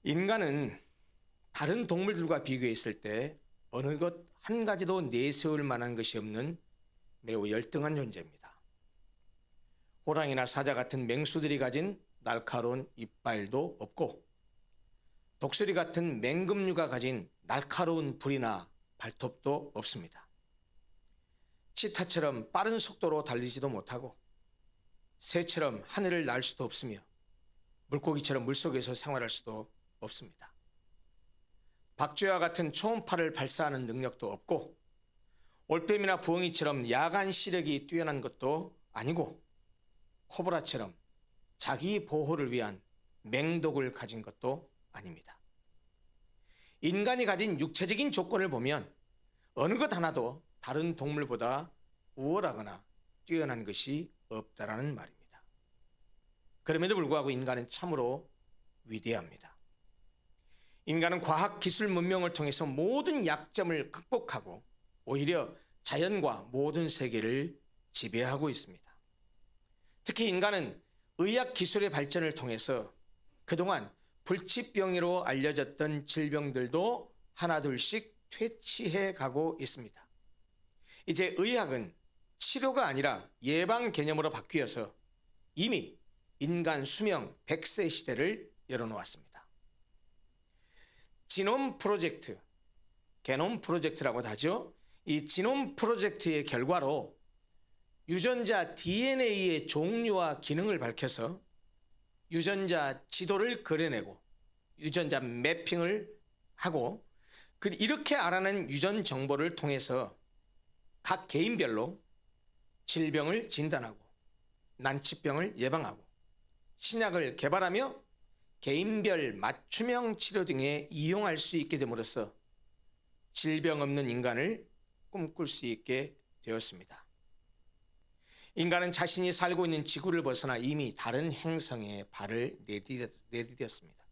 인간은 다른 동물들과 비교했을 때 어느 것 한 가지도 내세울 만한 것이 없는 매우 열등한 존재입니다. 호랑이나 사자 같은 맹수들이 가진 날카로운 이빨도 없고, 독수리 같은 맹금류가 가진 날카로운 불이나 발톱도 없습니다. 치타처럼 빠른 속도로 달리지도 못하고, 새처럼 하늘을 날 수도 없으며, 물고기처럼 물속에서 생활할 수도 없습니다. 박쥐와 같은 초음파를 발사하는 능력도 없고, 올빼미나 부엉이처럼 야간 시력이 뛰어난 것도 아니고, 코브라처럼 자기 보호를 위한 맹독을 가진 것도 아닙니다. 인간이 가진 육체적인 조건을 보면 어느 것 하나도 다른 동물보다 우월하거나 뛰어난 것이 없다라는 말입니다. 그럼에도 불구하고 인간은 참으로 위대합니다. 인간은 과학, 기술, 문명을 통해서 모든 약점을 극복하고 오히려 자연과 모든 세계를 지배하고 있습니다. 특히 인간은 의학 기술의 발전을 통해서 그동안 불치병으로 알려졌던 질병들도 하나둘씩 퇴치해 가고 있습니다. 이제 의학은 치료가 아니라 예방 개념으로 바뀌어서 이미 인간 수명 100세 시대를 열어놓았습니다. 지놈 프로젝트, 게놈 프로젝트라고도 하죠. 이 지놈 프로젝트의 결과로 유전자 DNA의 종류와 기능을 밝혀서 유전자 지도를 그려내고 유전자 매핑을 하고, 이렇게 알아낸 유전 정보를 통해서 각 개인별로 질병을 진단하고 난치병을 예방하고 신약을 개발하며 개인별 맞춤형 치료 등에 이용할 수 있게 됨으로써 질병 없는 인간을 꿈꿀 수 있게 되었습니다. 인간은 자신이 살고 있는 지구를 벗어나 이미 다른 행성에 발을 내디뎠습니다.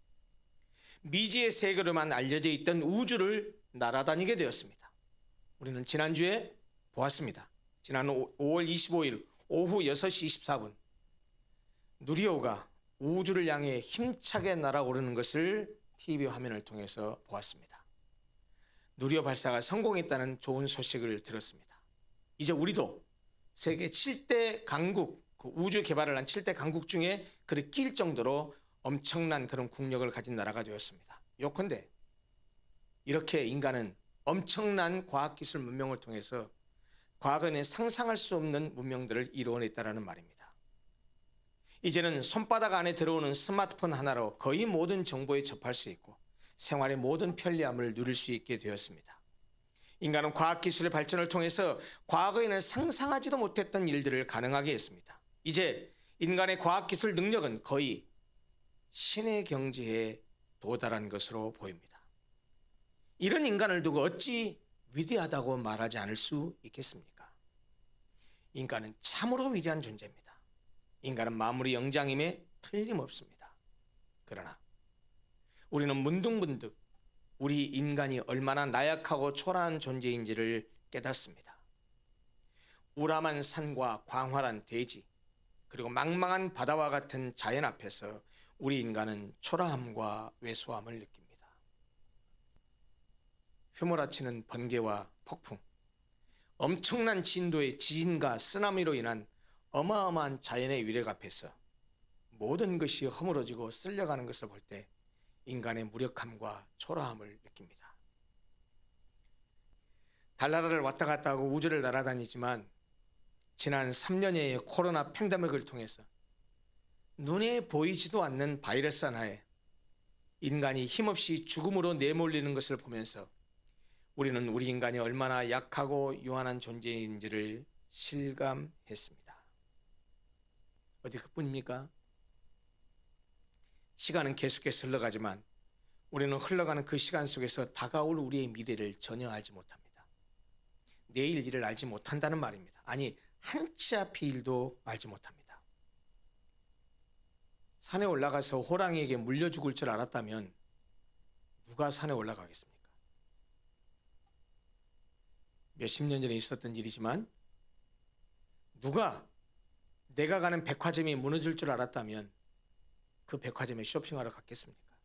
미지의 세계로만 알려져 있던 우주를 날아다니게 되었습니다. 우리는 지난주에 보았습니다. 지난 5월 25일 오후 6시 24분 누리호가 우주를 향해 힘차게 날아오르는 것을 TV 화면을 통해서 보았습니다. 누리호 발사가 성공했다는 좋은 소식을 들었습니다. 이제 우리도 세계 7대 강국, 우주 개발을 한 7대 강국 중에 그를 낄 정도로 엄청난 그런 국력을 가진 나라가 되었습니다. 요컨대 이렇게 인간은 엄청난 과학기술 문명을 통해서 과거에는 상상할 수 없는 문명들을 이루어냈다는 말입니다. 이제는 손바닥 안에 들어오는 스마트폰 하나로 거의 모든 정보에 접할 수 있고 생활의 모든 편리함을 누릴 수 있게 되었습니다. 인간은 과학기술의 발전을 통해서 과거에는 상상하지도 못했던 일들을 가능하게 했습니다. 이제 인간의 과학기술 능력은 거의 신의 경지에 도달한 것으로 보입니다. 이런 인간을 두고 어찌 위대하다고 말하지 않을 수 있겠습니까? 인간은 참으로 위대한 존재입니다. 인간은 만물의 영장임에 틀림없습니다. 그러나 우리는 문득문득 우리 인간이 얼마나 나약하고 초라한 존재인지를 깨닫습니다. 우람한 산과 광활한 대지, 그리고 망망한 바다와 같은 자연 앞에서 우리 인간은 초라함과 왜소함을 느낍니다. 휘몰아치는 번개와 폭풍, 엄청난 진도의 지진과 쓰나미로 인한 어마어마한 자연의 위력 앞에서 모든 것이 허물어지고 쓸려가는 것을 볼 때 인간의 무력함과 초라함을 느낍니다. 달나라를 왔다 갔다 하고 우주를 날아다니지만 지난 3년여의 코로나 팬데믹을 통해서 눈에 보이지도 않는 바이러스 하나에 인간이 힘없이 죽음으로 내몰리는 것을 보면서 우리는 우리 인간이 얼마나 약하고 유한한 존재인지를 실감했습니다. 어디 그뿐입니까? 시간은 계속해서 흘러가지만 우리는 흘러가는 그 시간 속에서 다가올 우리의 미래를 전혀 알지 못합니다. 내일 일을 알지 못한다는 말입니다. 아니, 한 치 앞의 일도 알지 못합니다. 산에 올라가서 호랑이에게 물려 죽을 줄 알았다면 누가 산에 올라가겠습니까? 몇십 년 전에 있었던 일이지만 누가 내가 가는 백화점이 무너질 줄 알았다면 그 백화점에 쇼핑하러 갔겠습니까?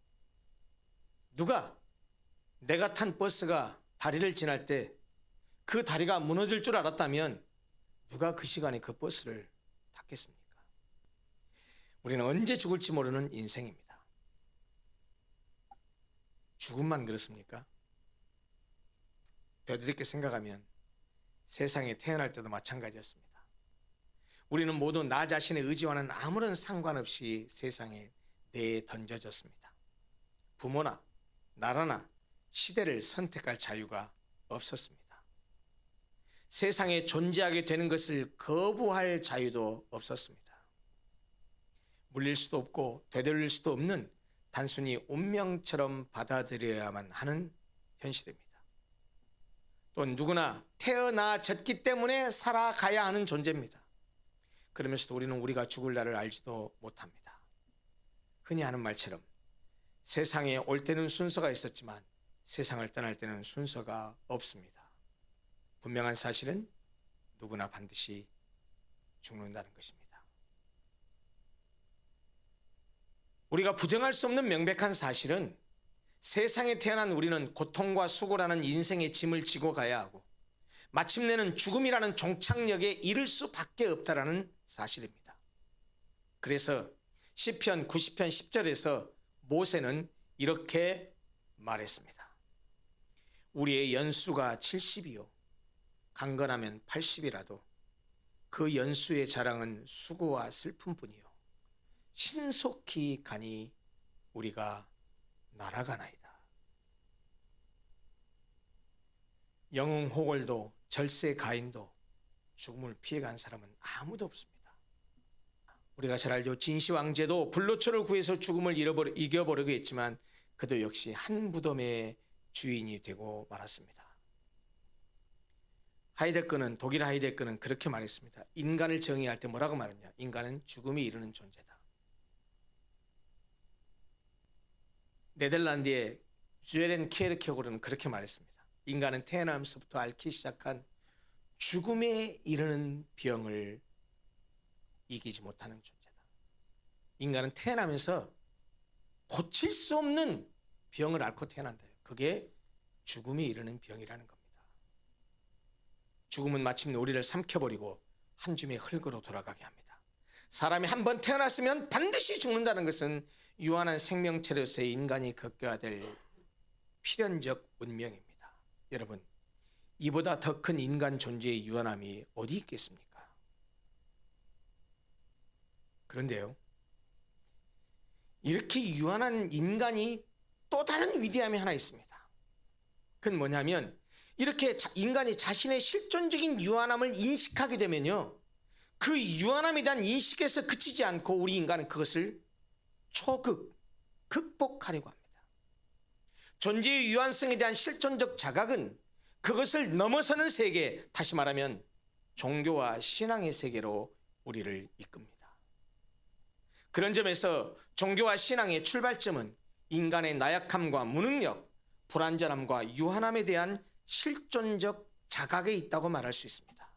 누가 내가 탄 버스가 다리를 지날 때 그 다리가 무너질 줄 알았다면 누가 그 시간에 그 버스를 탔겠습니까? 우리는 언제 죽을지 모르는 인생입니다. 죽음만 그렇습니까? 되돌이켜 생각하면 세상에 태어날 때도 마찬가지였습니다. 우리는 모두 나 자신의 의지와는 아무런 상관없이 세상에 내던져졌습니다. 부모나 나라나 시대를 선택할 자유가 없었습니다. 세상에 존재하게 되는 것을 거부할 자유도 없었습니다. 물릴 수도 없고 되돌릴 수도 없는 단순히 운명처럼 받아들여야만 하는 현실입니다. 또 누구나 태어나졌기 때문에 살아가야 하는 존재입니다. 그러면서도 우리는 우리가 죽을 날을 알지도 못합니다. 흔히 하는 말처럼 세상에 올 때는 순서가 있었지만 세상을 떠날 때는 순서가 없습니다. 분명한 사실은 누구나 반드시 죽는다는 것입니다. 우리가 부정할 수 없는 명백한 사실은 세상에 태어난 우리는 고통과 수고라는 인생의 짐을 지고 가야 하고 마침내는 죽음이라는 종착역에 이를 수밖에 없다라는 사실입니다. 그래서 시편 90편 10절에서 모세는 이렇게 말했습니다. 우리의 연수가 70이요 강건하면 80이라도 그 연수의 자랑은 수고와 슬픔뿐이요 신속히 가니 우리가 날아가나이다. 영웅 호걸도 절세 가인도 죽음을 피해간 사람은 아무도 없습니다. 우리가 잘 알죠. 진시 왕제도 불로초를 구해서 죽음을 이겨버리고 했지만 그도 역시 한 무덤의 주인이 되고 말았습니다. 독일 하이데거는 그렇게 말했습니다. 인간을 정의할 때 뭐라고 말했냐? 인간은 죽음에 이르는 존재다. 네덜란드의 주에렌 케르케고르는 그렇게 말했습니다. 인간은 태어나면서부터 앓기 시작한 죽음에 이르는 병을 이기지 못하는 존재다. 인간은 태어나면서 고칠 수 없는 병을 앓고 태어난다. 그게 죽음에 이르는 병이라는 겁니다. 죽음은 마침내 우리를 삼켜버리고 한 줌의 흙으로 돌아가게 합니다. 사람이 한번 태어났으면 반드시 죽는다는 것은 유한한 생명체로서의 인간이 겪어야 될 필연적 운명입니다. 여러분, 이보다 더 큰 인간 존재의 유한함이 어디 있겠습니까? 그런데요, 이렇게 유한한 인간이 또 다른 위대함이 하나 있습니다. 그건 뭐냐면 이렇게 인간이 자신의 실존적인 유한함을 인식하게 되면요, 그 유한함에 대한 인식에서 그치지 않고 우리 인간은 그것을 극복하려고 합니다. 존재의 유한성에 대한 실존적 자각은 그것을 넘어서는 세계, 다시 말하면 종교와 신앙의 세계로 우리를 이끕니다. 그런 점에서 종교와 신앙의 출발점은 인간의 나약함과 무능력, 불완전함과 유한함에 대한 실존적 자각에 있다고 말할 수 있습니다.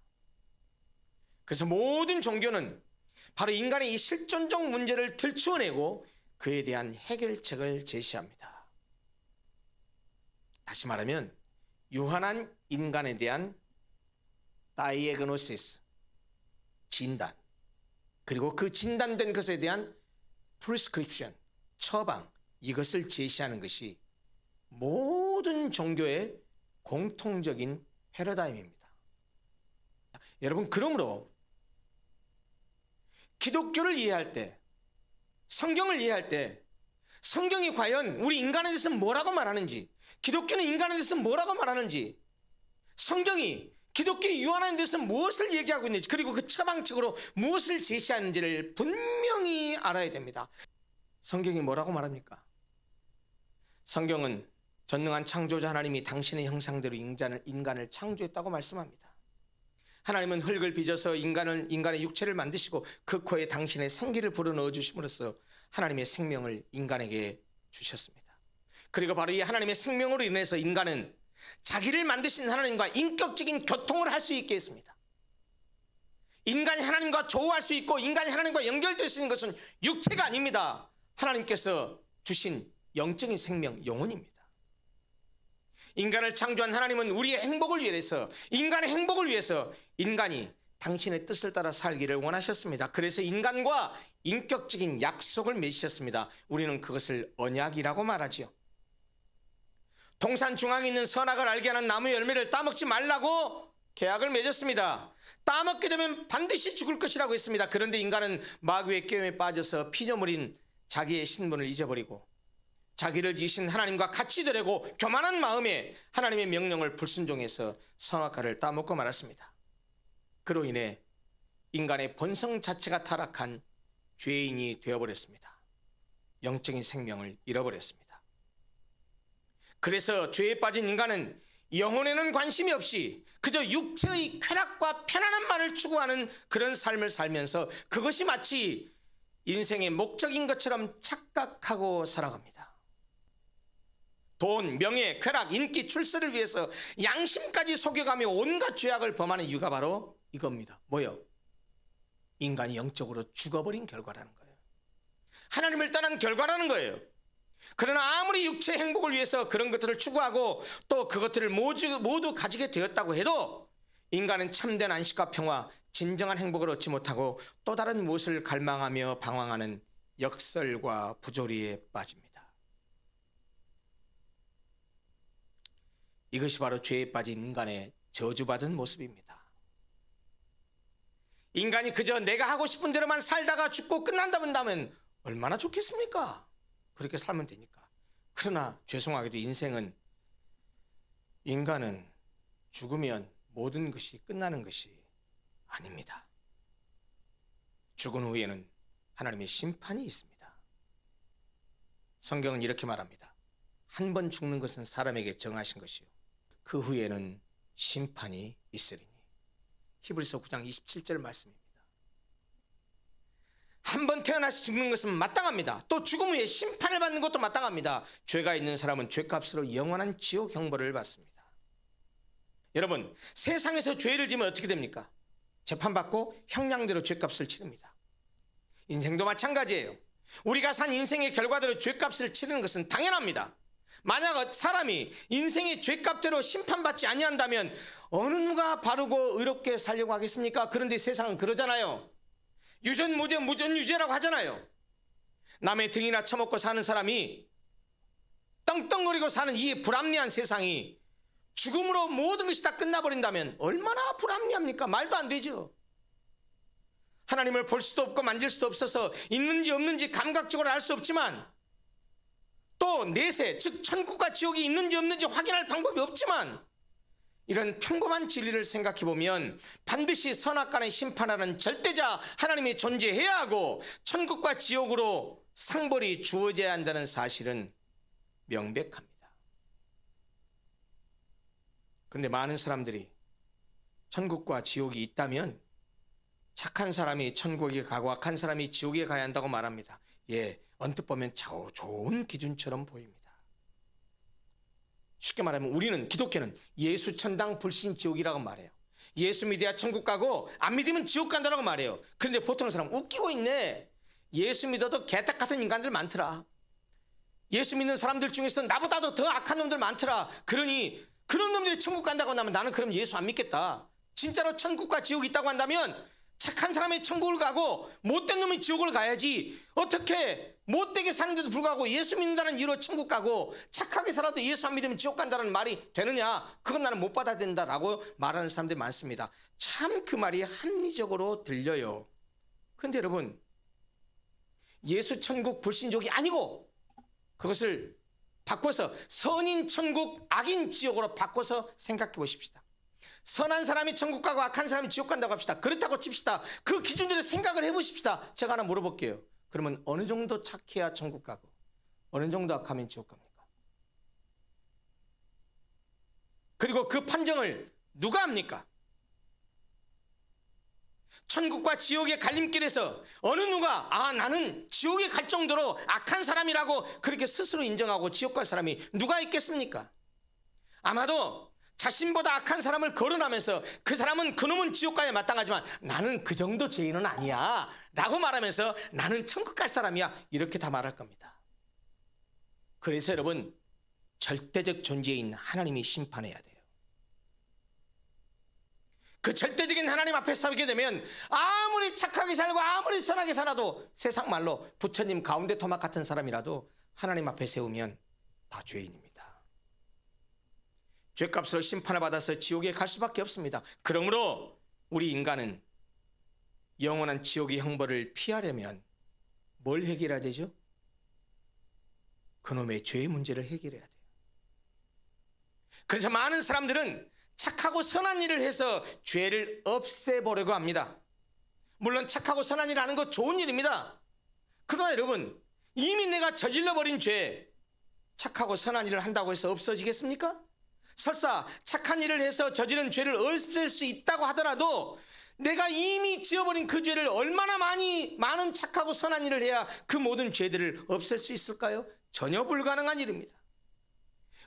그래서 모든 종교는 바로 인간의 이 실존적 문제를 들추어내고 그에 대한 해결책을 제시합니다. 다시 말하면 유한한 인간에 대한 다이애그노시스, 진단, 그리고 그 진단된 것에 대한 프리스크립션, 처방, 이것을 제시하는 것이 모든 종교의 공통적인 패러다임입니다. 여러분, 그러므로 기독교를 이해할 때, 성경을 이해할 때 성경이 과연 우리 인간에 대해서 뭐라고 말하는지, 기독교는 인간에 대해서 뭐라고 말하는지, 성경이 기독교의 유한함에 대해서 무엇을 얘기하고 있는지, 그리고 그 처방책으로 무엇을 제시하는지를 분명히 알아야 됩니다. 성경이 뭐라고 말합니까? 성경은 전능한 창조자 하나님이 당신의 형상대로 인간을 창조했다고 말씀합니다. 하나님은 흙을 빚어서 인간의 육체를 만드시고 그 코에 당신의 생기를 불어넣어 주심으로써 하나님의 생명을 인간에게 주셨습니다. 그리고 바로 이 하나님의 생명으로 인해서 인간은 자기를 만드신 하나님과 인격적인 교통을 할 수 있게 했습니다. 인간이 하나님과 조우할 수 있고 인간이 하나님과 연결될 수 있는 것은 육체가 아닙니다. 하나님께서 주신 영적인 생명, 영혼입니다. 인간을 창조한 하나님은 우리의 행복을 위해서, 인간의 행복을 위해서 인간이 당신의 뜻을 따라 살기를 원하셨습니다. 그래서 인간과 인격적인 약속을 맺으셨습니다. 우리는 그것을 언약이라고 말하지요. 동산 중앙에 있는 선악을 알게 하는 나무 열매를 따먹지 말라고 계약을 맺었습니다. 따먹게 되면 반드시 죽을 것이라고 했습니다. 그런데 인간은 마귀의 깨움에 빠져서 피조물인 자기의 신분을 잊어버리고 자기를 지으신 하나님과 같이 되려고 교만한 마음에 하나님의 명령을 불순종해서 선악과를 따먹고 말았습니다. 그로 인해 인간의 본성 자체가 타락한 죄인이 되어버렸습니다. 영적인 생명을 잃어버렸습니다. 그래서 죄에 빠진 인간은 영혼에는 관심이 없이 그저 육체의 쾌락과 편안함만을 추구하는 그런 삶을 살면서 그것이 마치 인생의 목적인 것처럼 착각하고 살아갑니다. 돈, 명예, 쾌락, 인기, 출세를 위해서 양심까지 속여가며 온갖 죄악을 범하는 이유가 바로 이겁니다. 뭐요? 인간이 영적으로 죽어버린 결과라는 거예요. 하나님을 떠난 결과라는 거예요. 그러나 아무리 육체의 행복을 위해서 그런 것들을 추구하고 또 그것들을 모두 가지게 되었다고 해도 인간은 참된 안식과 평화, 진정한 행복을 얻지 못하고 또 다른 무엇을 갈망하며 방황하는 역설과 부조리에 빠집니다. 이것이 바로 죄에 빠진 인간의 저주받은 모습입니다. 인간이 그저 내가 하고 싶은 대로만 살다가 죽고 끝난다면 얼마나 좋겠습니까? 그렇게 살면 되니까. 그러나 죄송하게도 인간은 죽으면 모든 것이 끝나는 것이 아닙니다. 죽은 후에는 하나님의 심판이 있습니다. 성경은 이렇게 말합니다. 한 번 죽는 것은 사람에게 정하신 것이요 그 후에는 심판이 있으리니. 히브리서 9장 27절 말씀입니다. 한 번 태어나서 죽는 것은 마땅합니다. 또 죽음 후에 심판을 받는 것도 마땅합니다. 죄가 있는 사람은 죄값으로 영원한 지옥 형벌을 받습니다. 여러분, 세상에서 죄를 지면 어떻게 됩니까? 재판받고 형량대로 죄값을 치릅니다. 인생도 마찬가지예요. 우리가 산 인생의 결과대로 죄값을 치르는 것은 당연합니다. 만약 사람이 인생의 죄값대로 심판받지 아니한다면 어느 누가 바르고 의롭게 살려고 하겠습니까? 그런데 세상은 그러잖아요. 유전 무죄, 무전 유죄라고 하잖아요. 남의 등이나 처먹고 사는 사람이 떵떵거리고 사는 이 불합리한 세상이 죽음으로 모든 것이 다 끝나버린다면 얼마나 불합리합니까? 말도 안 되죠. 하나님을 볼 수도 없고 만질 수도 없어서 있는지 없는지 감각적으로 알 수 없지만 또 내세, 즉 천국과 지옥이 있는지 없는지 확인할 방법이 없지만 이런 평범한 진리를 생각해 보면 반드시 선악간의 심판하는 절대자 하나님이 존재해야 하고 천국과 지옥으로 상벌이 주어져야 한다는 사실은 명백합니다. 그런데 많은 사람들이 천국과 지옥이 있다면 착한 사람이 천국에 가고 악한 사람이 지옥에 가야 한다고 말합니다. 예, 언뜻 보면 좋은 기준처럼 보입니다. 쉽게 말하면 우리는 기독교는 예수 천당 불신 지옥이라고 말해요. 예수 믿어야 천국 가고 안 믿으면 지옥 간다고 말해요. 그런데 보통 사람 웃기고 있네. 예수 믿어도 개떡 같은 인간들 많더라. 예수 믿는 사람들 중에서 나보다도 더 악한 놈들 많더라. 그러니 그런 놈들이 천국 간다고 한다면 나는 그럼 예수 안 믿겠다. 진짜로 천국과 지옥이 있다고 한다면 착한 사람이 천국을 가고 못된 놈이 지옥을 가야지. 어떻게 못되게 사는데도 불구하고 예수 믿는다는 이유로 천국 가고 착하게 살아도 예수 안 믿으면 지옥 간다는 말이 되느냐? 그건 나는 못 받아들인다라고 말하는 사람들이 많습니다. 참 그 말이 합리적으로 들려요. 그런데 여러분, 예수 천국 불신족이 아니고 그것을 바꿔서 선인 천국 악인 지옥으로 바꿔서 생각해 보십시다. 선한 사람이 천국 가고 악한 사람이 지옥 간다고 합시다. 그렇다고 칩시다. 그 기준대로 생각을 해보십시다. 제가 하나 물어볼게요. 그러면 어느 정도 착해야 천국 가고 어느 정도 악하면 지옥 갑니까? 그리고 그 판정을 누가 합니까? 천국과 지옥의 갈림길에서 어느 누가 나는 지옥에 갈 정도로 악한 사람이라고 그렇게 스스로 인정하고 지옥 갈 사람이 누가 있겠습니까? 아마도 자신보다 악한 사람을 거론하면서 그 사람은 그놈은 지옥 가야 마땅하지만 나는 그 정도 죄인은 아니야 라고 말하면서 나는 천국 갈 사람이야 이렇게 다 말할 겁니다. 그래서 여러분, 절대적 존재인 하나님이 심판해야 돼요. 그 절대적인 하나님 앞에 서게 되면 아무리 착하게 살고 아무리 선하게 살아도, 세상 말로 부처님 가운데 토막 같은 사람이라도 하나님 앞에 세우면 다 죄인입니다. 죄값으로 심판을 받아서 지옥에 갈 수밖에 없습니다. 그러므로 우리 인간은 영원한 지옥의 형벌을 피하려면 뭘 해결해야 되죠? 그놈의 죄의 문제를 해결해야 돼요. 그래서 많은 사람들은 착하고 선한 일을 해서 죄를 없애보려고 합니다. 물론 착하고 선한 일을 하는 것 좋은 일입니다. 그러나 여러분, 이미 내가 저질러버린 죄, 착하고 선한 일을 한다고 해서 없어지겠습니까? 설사 착한 일을 해서 저지른 죄를 없앨 수 있다고 하더라도 내가 이미 지어버린 그 죄를 얼마나 많은 착하고 선한 일을 해야 그 모든 죄들을 없앨 수 있을까요? 전혀 불가능한 일입니다.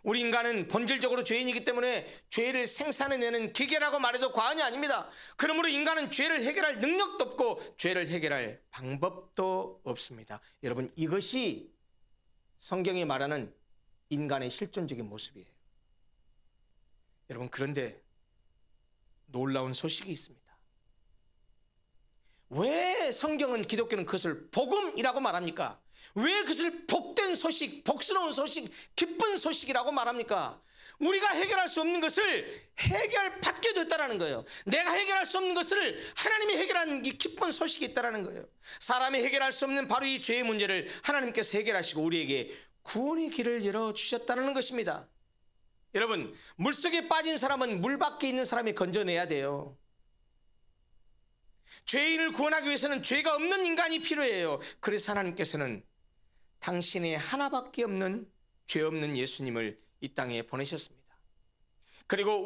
우리 인간은 본질적으로 죄인이기 때문에 죄를 생산해내는 기계라고 말해도 과언이 아닙니다. 그러므로 인간은 죄를 해결할 능력도 없고 죄를 해결할 방법도 없습니다. 여러분, 이것이 성경이 말하는 인간의 실존적인 모습이에요. 여러분, 그런데 놀라운 소식이 있습니다. 왜 성경은, 기독교는 그것을 복음이라고 말합니까? 왜 그것을 복된 소식, 복스러운 소식, 기쁜 소식이라고 말합니까? 우리가 해결할 수 없는 것을 해결받게 됐다는 거예요. 내가 해결할 수 없는 것을 하나님이 해결하는 이 기쁜 소식이 있다는 거예요. 사람이 해결할 수 없는 바로 이 죄의 문제를 하나님께서 해결하시고 우리에게 구원의 길을 열어주셨다는 것입니다. 여러분, 물속에 빠진 사람은 물 밖에 있는 사람이 건져내야 돼요. 죄인을 구원하기 위해서는 죄가 없는 인간이 필요해요. 그래서 하나님께서는 당신의 하나밖에 없는 죄 없는 예수님을 이 땅에 보내셨습니다. 그리고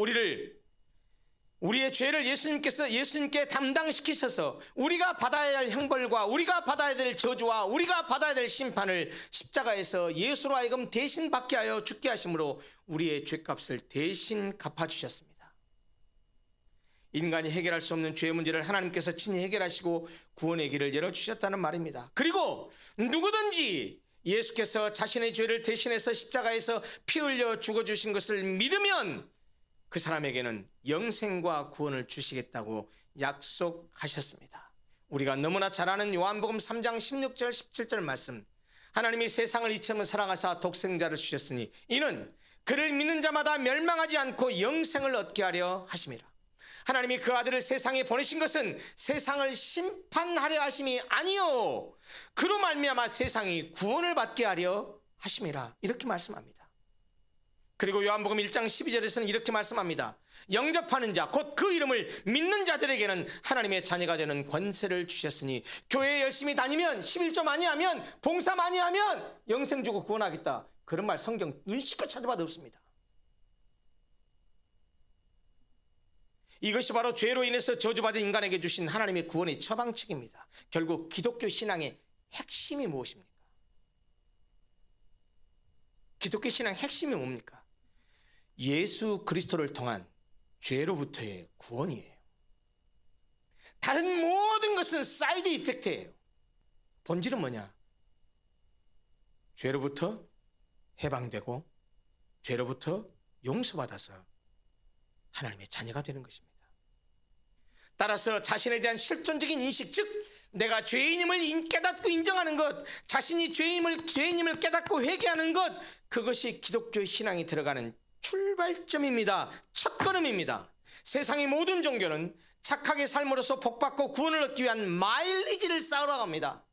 우리의 죄를 예수님께 담당시키셔서 우리가 받아야 할 형벌과 우리가 받아야 될 저주와 우리가 받아야 될 심판을 십자가에서 예수로 하여금 대신 받게 하여 죽게 하심으로 우리의 죄값을 대신 갚아주셨습니다. 인간이 해결할 수 없는 죄의 문제를 하나님께서 친히 해결하시고 구원의 길을 열어주셨다는 말입니다. 그리고 누구든지 예수께서 자신의 죄를 대신해서 십자가에서 피 흘려 죽어주신 것을 믿으면 그 사람에게는 영생과 구원을 주시겠다고 약속하셨습니다. 우리가 너무나 잘 아는 요한복음 3장 16절 17절 말씀, 하나님이 세상을 이처럼 사랑하사 독생자를 주셨으니 이는 그를 믿는 자마다 멸망하지 않고 영생을 얻게 하려 하심이라. 하나님이 그 아들을 세상에 보내신 것은 세상을 심판하려 하심이 아니요 그로 말미암아 세상이 구원을 받게 하려 하심이라, 이렇게 말씀합니다. 그리고 요한복음 1장 12절에서는 이렇게 말씀합니다. 영접하는 자 곧 그 이름을 믿는 자들에게는 하나님의 자녀가 되는 권세를 주셨으니 교회에 열심히 다니면 11조 많이 하면 봉사 많이 하면 영생 주고 구원하겠다, 그런 말 성경 눈시껏 찾아봐도 없습니다. 이것이 바로 죄로 인해서 저주받은 인간에게 주신 하나님의 구원의 처방책입니다. 결국 기독교 신앙의 핵심이 무엇입니까? 기독교 신앙의 핵심이 뭡니까? 예수 그리스도를 통한 죄로부터의 구원이에요. 다른 모든 것은 사이드 이펙트예요. 본질은 뭐냐? 죄로부터 해방되고 죄로부터 용서받아서 하나님의 자녀가 되는 것입니다. 따라서 자신에 대한 실존적인 인식, 즉 내가 죄인임을 깨닫고 인정하는 것, 자신이 죄인임을 깨닫고 회개하는 것, 그것이 기독교 신앙이 들어가는 출발점입니다. 첫걸음입니다. 세상의 모든 종교는 착하게 삶으로써 복받고 구원을 얻기 위한 마일리지를 쌓으러 갑니다.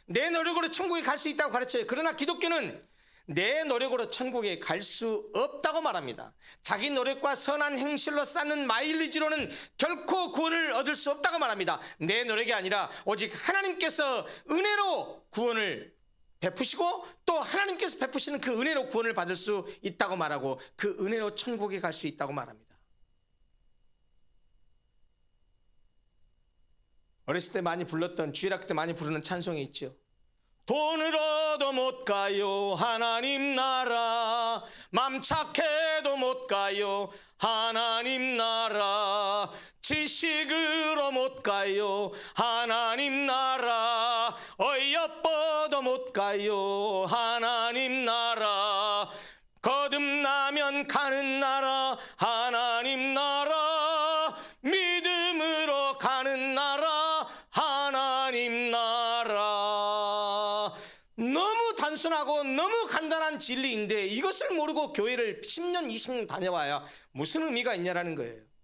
내 노력으로 천국에 갈 수 있다고 가르쳐요. 그러나 기독교는 내 노력으로 천국에 갈 수 없다고 말합니다. 자기 노력과 선한 행실로 쌓는 마일리지로는 결코 구원을 얻을 수 없다고 말합니다. 내 노력이 아니라 오직 하나님께서 은혜로 구원을 베푸시고 또 하나님께서 베푸시는 그 은혜로 구원을 받을 수 있다고 말하고 그 은혜로 천국에 갈 수 있다고 말합니다. 어렸을 때 많이 불렀던, 주일학교 때 많이 부르는 찬송이 있죠. 돈을 얻어 못 가요 하나님 나라, 맘 착해도 못 가요 하나님 나라, 지식으로 못 가요. 하나님 나라 어여뻐도 못 가요. 하나님 나라 거듭나면 가는 나라. 하나님 나라 믿음으로 가는 나라. 하나님 나라. 너무 단순하고 너무 간단한 진리인데 이것을 모르고 교회를 10년 20년 다녀와야 무슨 의미가 있냐라는 거예요.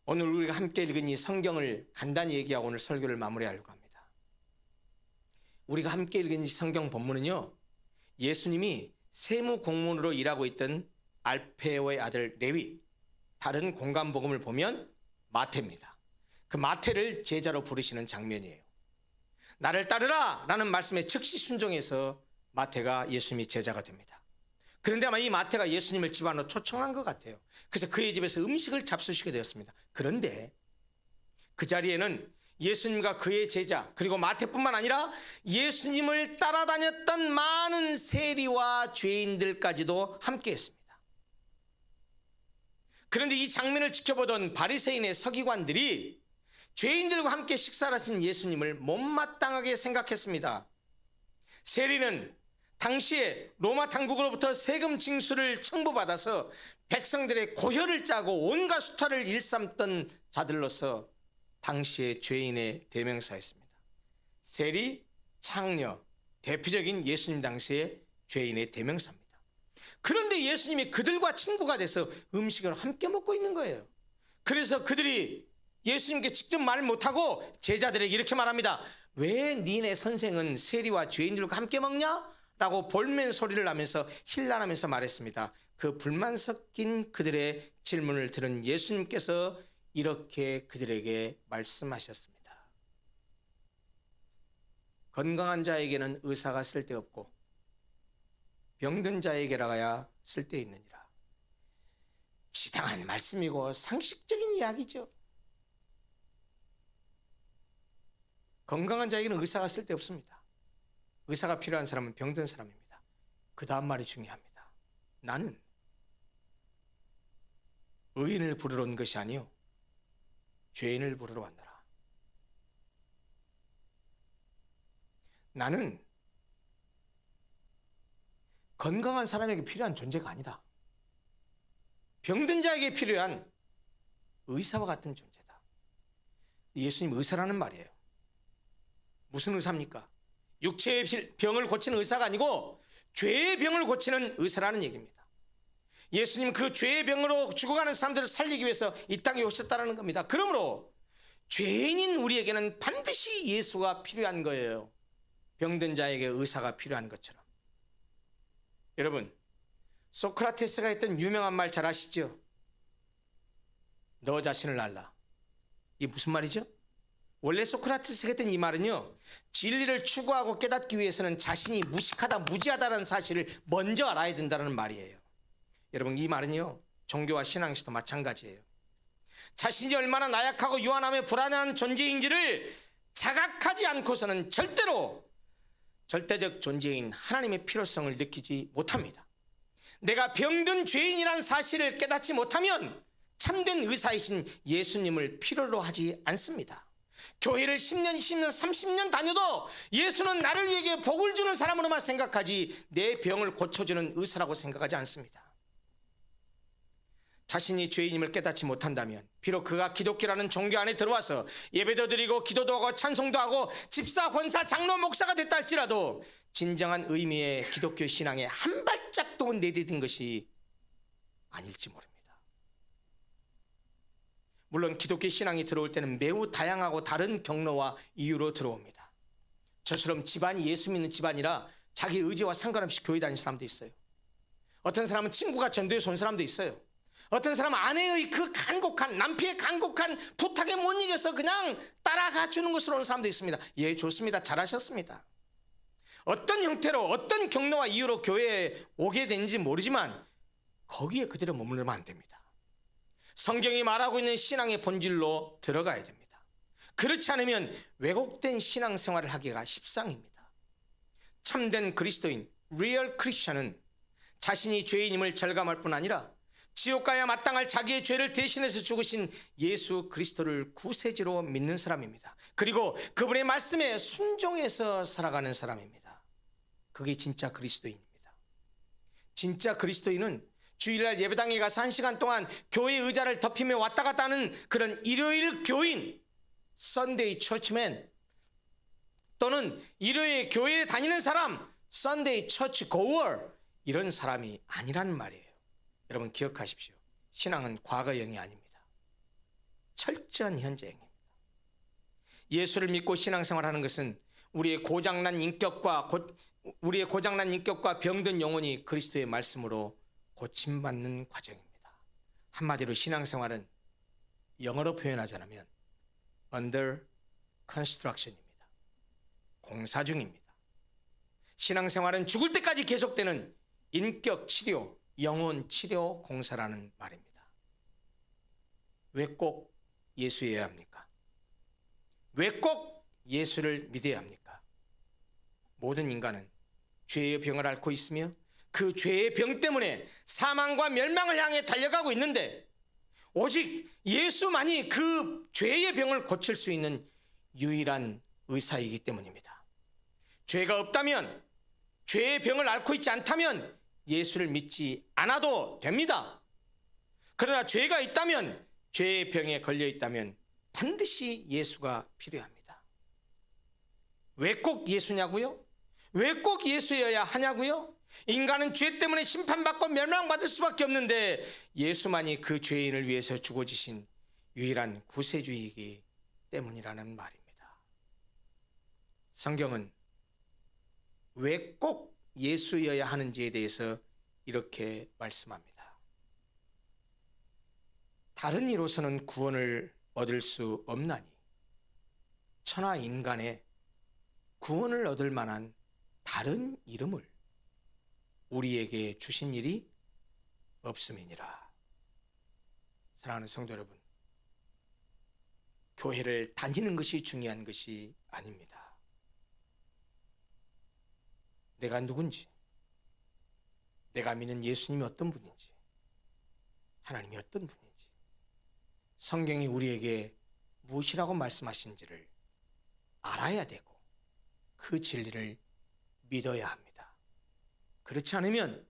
오늘 우리가 함께 읽은 이 성경을 간단히 얘기하고 오늘 설교를 마무리하려고 합니다. 우리가 함께 읽은 이 성경 본문은요, 예수님이 세무 공무원으로 일하고 있던 알페오의 아들 레위, 다른 공간복음을 보면 마태입니다. 그 마태를 제자로 부르시는 장면이에요. 나를 따르라 라는 말씀에 즉시 순종해서 마태가 예수님이 제자가 됩니다. 그런데 아마 이 마태가 예수님을 집 안으로 초청한 것 같아요. 그래서 그의 집에서 음식을 잡수시게 되었습니다. 그런데 그 자리에는 예수님과 그의 제자 그리고 마태뿐만 아니라 예수님을 따라다녔던 많은 세리와 죄인들까지도 함께했습니다. 그런데 이 장면을 지켜보던 바리새인의 서기관들이 죄인들과 함께 식사를 하신 예수님을 못마땅하게 생각했습니다. 세리는 당시에 로마 당국으로부터 세금 징수를 청구받아서 백성들의 고혈을 짜고 온갖 수탈을 일삼던 자들로서 당시의 죄인의 대명사였습니다. 세리, 창녀, 대표적인 예수님 당시의 죄인의 대명사입니다. 그런데 예수님이 그들과 친구가 돼서 음식을 함께 먹고 있는 거예요. 그래서 그들이 예수님께 직접 말 못하고 제자들에게 이렇게 말합니다. 왜 니네 선생은 세리와 죄인들과 함께 먹냐? 라고 볼멘 소리를 하면서 힐난하면서 말했습니다. 그 불만 섞인 그들의 질문을 들은 예수님께서 이렇게 그들에게 말씀하셨습니다. 건강한 자에게는 의사가 쓸데없고 병든 자에게라야 쓸데있느니라. 지당한 말씀이고 상식적인 이야기죠. 건강한 자에게는 의사가 쓸데없습니다. 의사가 필요한 사람은 병든 사람입니다. 그 다음 말이 중요합니다. 나는 의인을 부르러 온 것이 아니요 죄인을 부르러 왔노라. 나는 건강한 사람에게 필요한 존재가 아니다. 병든 자에게 필요한 의사와 같은 존재다. 예수님 의사라는 말이에요. 무슨 의사입니까? 육체의 병을 고치는 의사가 아니고 죄의 병을 고치는 의사라는 얘기입니다. 예수님 그 죄의 병으로 죽어가는 사람들을 살리기 위해서 이 땅에 오셨다는 겁니다. 그러므로 죄인인 우리에게는 반드시 예수가 필요한 거예요. 병든 자에게 의사가 필요한 것처럼. 여러분, 소크라테스가 했던 유명한 말 잘 아시죠? 너 자신을 알라. 이게 무슨 말이죠? 원래 소크라테스가 했던 이 말은요, 진리를 추구하고 깨닫기 위해서는 자신이 무식하다, 무지하다는 사실을 먼저 알아야 된다는 말이에요. 여러분, 이 말은요, 종교와 신앙에서도 마찬가지예요. 자신이 얼마나 나약하고 유한하며 불안한 존재인지를 자각하지 않고서는 절대로 절대적 존재인 하나님의 필요성을 느끼지 못합니다. 내가 병든 죄인이라는 사실을 깨닫지 못하면 참된 의사이신 예수님을 필요로 하지 않습니다. 교회를 10년, 20년, 30년 다녀도 예수는 나를 위해 복을 주는 사람으로만 생각하지 내 병을 고쳐주는 의사라고 생각하지 않습니다. 자신이 죄인임을 깨닫지 못한다면 비록 그가 기독교라는 종교 안에 들어와서 예배도 드리고 기도도 하고 찬송도 하고 집사, 권사, 장로, 목사가 됐다 할지라도 진정한 의미의 기독교 신앙에 한 발짝도 내디딘 것이 아닐지 모릅니다. 물론 기독교 신앙이 들어올 때는 매우 다양하고 다른 경로와 이유로 들어옵니다. 저처럼 집안이 예수 믿는 집안이라 자기 의지와 상관없이 교회 다니는 사람도 있어요. 어떤 사람은 친구가 전도해서 온 사람도 있어요. 어떤 사람은 아내의 그 간곡한, 남편의 간곡한 부탁에 못 이겨서 그냥 따라가 주는 것으로 온 사람도 있습니다. 예, 좋습니다. 잘하셨습니다. 어떤 형태로 어떤 경로와 이유로 교회에 오게 된지 모르지만 거기에 그대로 머무르면 안 됩니다. 성경이 말하고 있는 신앙의 본질로 들어가야 됩니다. 그렇지 않으면 왜곡된 신앙생활을 하기가 십상입니다. 참된 그리스도인, 리얼 크리스천은 자신이 죄인임을 절감할 뿐 아니라 지옥 가야 마땅할 자기의 죄를 대신해서 죽으신 예수 그리스도를 구세주로 믿는 사람입니다. 그리고 그분의 말씀에 순종해서 살아가는 사람입니다. 그게 진짜 그리스도인입니다. 진짜 그리스도인은 주일날 예배당에 가서 1시간 동안 교회 의자를 덮이며 왔다 갔다 하는 그런 일요일 교인, 썬데이 처치맨, 또는 일요일 교회에 다니는 사람, 썬데이 처치 고월, 이런 사람이 아니란 말이에요. 여러분 기억하십시오. 신앙은 과거형이 아닙니다. 철저한 현재형입니다. 예수를 믿고 신앙생활하는 것은 우리의 고장난 인격과 병든 영혼이 그리스도의 말씀으로 고침받는 과정입니다. 한마디로 신앙생활은 영어로 표현하자면 under construction입니다. 공사 중입니다. 신앙생활은 죽을 때까지 계속되는 인격 치료, 영혼 치료 공사라는 말입니다. 왜 꼭 예수여야 합니까? 왜 꼭 예수를 믿어야 합니까? 모든 인간은 죄의 병을 앓고 있으며 그 죄의 병 때문에 사망과 멸망을 향해 달려가고 있는데 오직 예수만이 그 죄의 병을 고칠 수 있는 유일한 의사이기 때문입니다. 죄가 없다면, 죄의 병을 앓고 있지 않다면 예수를 믿지 않아도 됩니다. 그러나 죄가 있다면, 죄의 병에 걸려 있다면 반드시 예수가 필요합니다. 왜 꼭 예수냐고요? 왜 꼭 예수여야 하냐고요? 인간은 죄 때문에 심판받고 멸망받을 수밖에 없는데 예수만이 그 죄인을 위해서 죽어지신 유일한 구세주이기 때문이라는 말입니다. 성경은 왜 꼭 예수여야 하는지에 대해서 이렇게 말씀합니다. 다른 이로서는 구원을 얻을 수 없나니 천하 인간의 구원을 얻을 만한 다른 이름을 우리에게 주신 일이 없음이니라. 사랑하는 성도 여러분, 교회를 다니는 것이 중요한 것이 아닙니다. 내가 누군지, 내가 믿는 예수님이 어떤 분인지, 하나님이 어떤 분인지, 성경이 우리에게 무엇이라고 말씀하신지를 알아야 되고 그 진리를 믿어야 합니다. 그렇지 않으면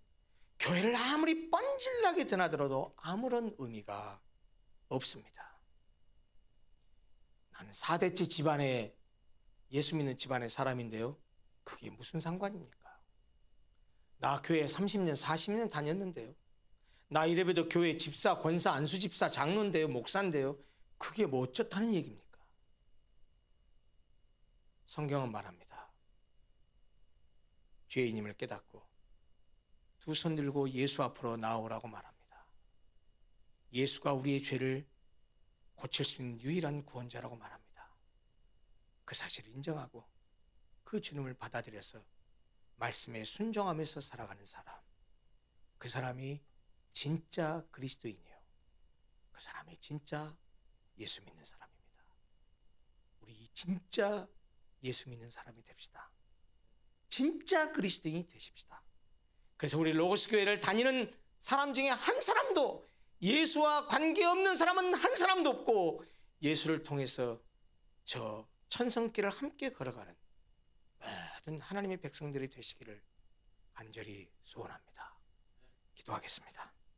교회를 아무리 뻔질나게 드나들어도 아무런 의미가 없습니다. 나는 4대째 집안에 예수 믿는 집안의 사람인데요, 그게 무슨 상관입니까? 나 교회 30년 40년 다녔는데요, 나 이래봬도 교회 집사, 권사, 안수집사, 장로인데요, 목사인데요, 그게 뭐 어쩌다는 얘기입니까? 성경은 말합니다. 죄인임을 깨닫고 두 손 들고 예수 앞으로 나오라고 말합니다. 예수가 우리의 죄를 고칠 수 있는 유일한 구원자라고 말합니다. 그 사실을 인정하고 그 주님을 받아들여서 말씀에 순종하면서 살아가는 사람, 그 사람이 진짜 그리스도인이요, 그 사람이 진짜 예수 믿는 사람입니다. 우리 진짜 예수 믿는 사람이 됩시다. 진짜 그리스도인이 되십시다. 그래서 우리 로고스 교회를 다니는 사람 중에 한 사람도, 예수와 관계없는 사람은 한 사람도 없고 예수를 통해서 저 천성길을 함께 걸어가는 모든 하나님의 백성들이 되시기를 간절히 소원합니다. 기도하겠습니다.